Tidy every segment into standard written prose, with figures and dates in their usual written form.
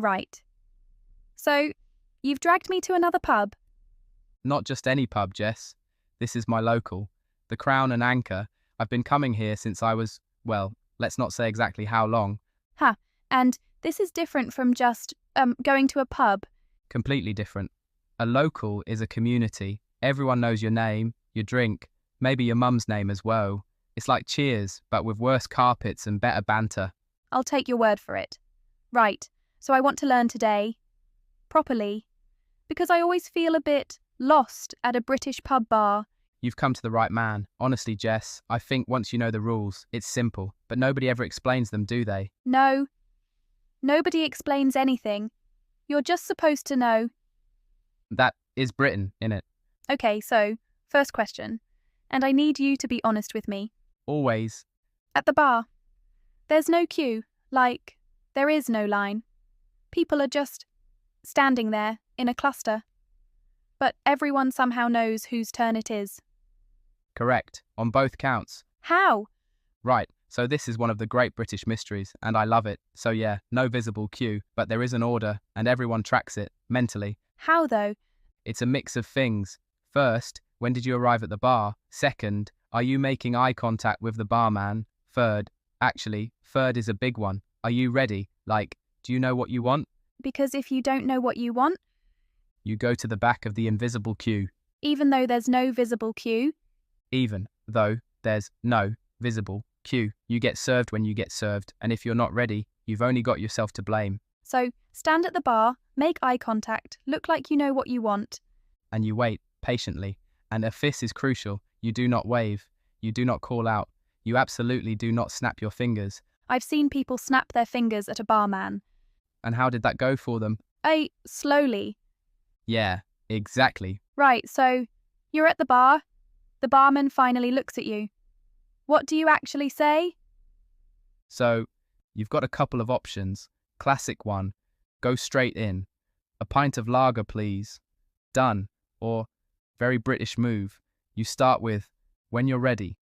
Right. So, you've dragged me to another pub? Not just any pub, Jess. This is my local. The Crown and Anchor. I've been coming here since I was, well, let's not say exactly how long. Ha, and this is different from just, going to a pub. Completely different. A local is a community. Everyone knows your name, your drink, maybe your mum's name as well. It's like Cheers, but with worse carpets and better banter. I'll take your word for it. Right, so I want to learn today. Properly. Because I always feel a bit lost at a British pub bar. You've come to the right man. Honestly, Jess, I think once you know the rules, it's simple, but nobody ever explains them, do they? No. Nobody explains anything. You're just supposed to know. That is Britain, innit? Okay, so, first question. And I need you to be honest with me. Always. At the bar, there's no queue, like, there is no line. People are just standing there in a cluster. But everyone somehow knows whose turn it is. Correct. On both counts. How? Right, so this is one of the great British mysteries, and I love it. So yeah, no visible queue, but there is an order, and everyone tracks it, mentally. How, though? It's a mix of things. First, when did you arrive at the bar? Second, are you making eye contact with the barman? Third is a big one. Are you ready? Like, do you know what you want? Because if you don't know what you want, You go to the back of the invisible queue. even though there's no visible queue, Even though there's no visible queue, you get served when you get served, and if you're not ready, you've only got yourself to blame. so stand at the bar, make eye contact, look like you know what you want. And you wait patiently. And a this is crucial. You do not wave. You do not call out. You absolutely do not snap your fingers. I've seen people snap their fingers at a barman. And how did that go for them? Slowly. Yeah, exactly. Right, so you're at the bar. The barman finally looks at you. What do you actually say? So, you've got a couple of options. Classic one, go straight in. A pint of lager, please. Done. Or, very British move, you start with, when you're ready,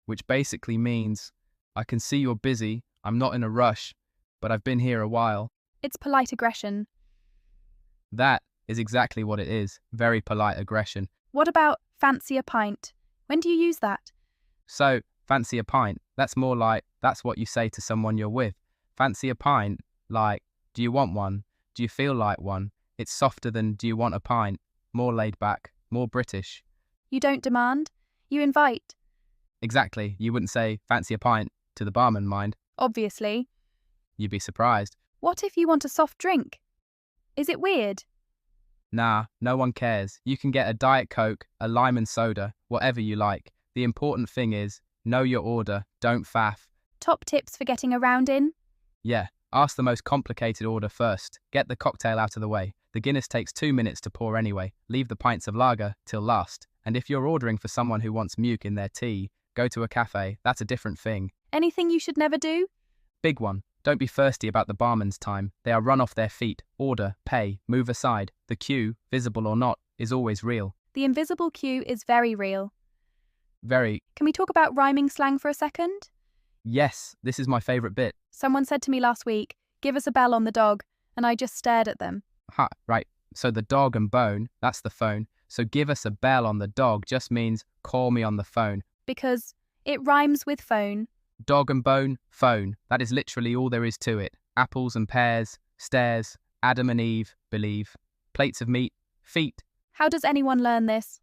which basically means, I can see you're busy, I'm not in a rush, but I've been here a while. It's polite aggression. That is exactly what it is, very polite aggression. What about fancy a pint? When do you use that? So, fancy a pint, that's more like, that's what you say to someone you're with. Fancy a pint, like, do you want one? Do you feel like one? It's softer than do you want a pint? More laid back, more British. You don't demand, you invite. Exactly, you wouldn't say, fancy a pint, to the barman, mind. Obviously. You'd be surprised. What if you want a soft drink? Is it weird? Nah, no one cares. You can get a Diet Coke, a lime and soda, whatever you like. The important thing is, know your order, don't faff. Top tips for getting around in? Yeah, ask the most complicated order first. Get the cocktail out of the way. The Guinness takes 2 minutes to pour anyway. Leave the pints of lager till last. And if you're ordering for someone who wants muke in their tea, go to a cafe, that's a different thing. Anything you should never do? Big one. Don't be thirsty about the barman's time. They are run off their feet. Order, pay, move aside. The queue, visible or not, is always real. The invisible queue is very real. Very. Can we talk about rhyming slang for a second? Yes, this is my favourite bit. Someone said to me last week, give us a bell on the dog, and I just stared at them. Ha, right. So the dog and bone, that's the phone. So give us a bell on the dog just means call me on the phone. Because it rhymes with phone. Dog and bone, phone. That is literally all there is to it. Apples and pears, stairs, Adam and Eve, believe. Plates of meat, feet. How does anyone learn this?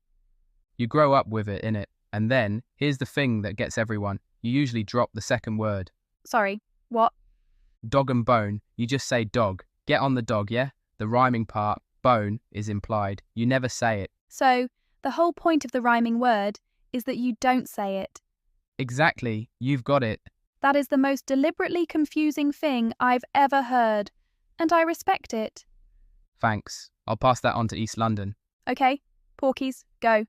You grow up with it, innit? And then, here's the thing that gets everyone. You usually drop the second word. Sorry, what? Dog and bone, you just say dog. Get on the dog, yeah? The rhyming part, bone, is implied. You never say it. So, the whole point of the rhyming word is that you don't say it. Exactly, you've got it. That is the most deliberately confusing thing I've ever heard, and I respect it. Thanks. I'll pass that on to East London. Okay, Porkies, go.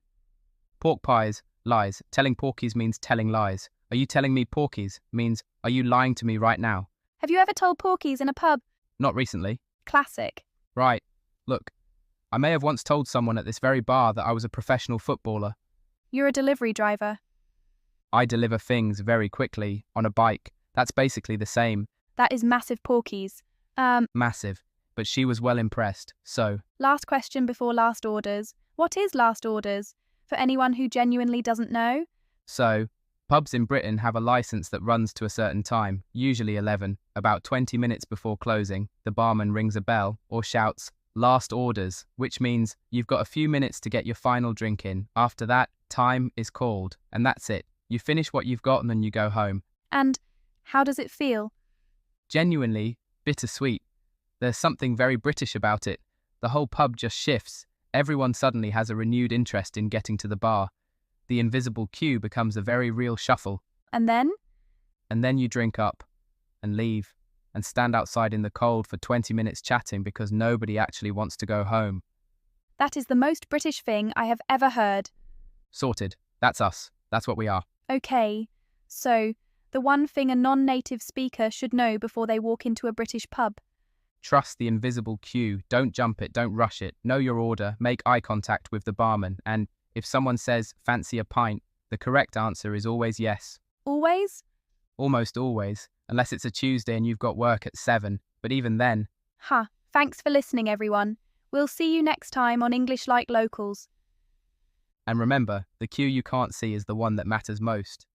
Pork pies, lies. Telling porkies means telling lies. Are you telling me porkies means are you lying to me right now? Have you ever told Porkies in a pub? Not recently. Classic. Right. Look, I may have once told someone at this very bar that I was a professional footballer. You're a delivery driver. I deliver things very quickly on a bike. That's basically the same. That is massive Porkies. Massive. but she was well impressed. So, Last question before last orders. What is last orders? For anyone who genuinely doesn't know? pubs in Britain have a license that runs to a certain time, usually 11. About 20 minutes before closing, the barman rings a bell or shouts, "Last orders," which means you've got a few minutes to get your final drink in. After that, time is called, and that's it. You finish what you've got and then you go home. And how does it feel? Genuinely bittersweet. There's something very British about it. The whole pub just shifts. Everyone suddenly has a renewed interest in getting to the bar. The invisible queue becomes a very real shuffle. And then? And then you drink up and leave and stand outside in the cold for 20 minutes chatting because nobody actually wants to go home. That is the most British thing I have ever heard. Sorted. That's us. That's what we are. Okay, so the one thing a non-native speaker should know before they walk into a British pub. Trust the invisible queue. Don't jump it. Don't rush it. Know your order. Make eye contact with the barman. And if someone says, "Fancy a pint?" the correct answer is always yes. Always? Almost always. Unless it's a Tuesday and you've got work at 7. But even then. Thanks for listening, everyone. We'll see you next time on English Like Locals. And remember, the queue you can't see is the one that matters most.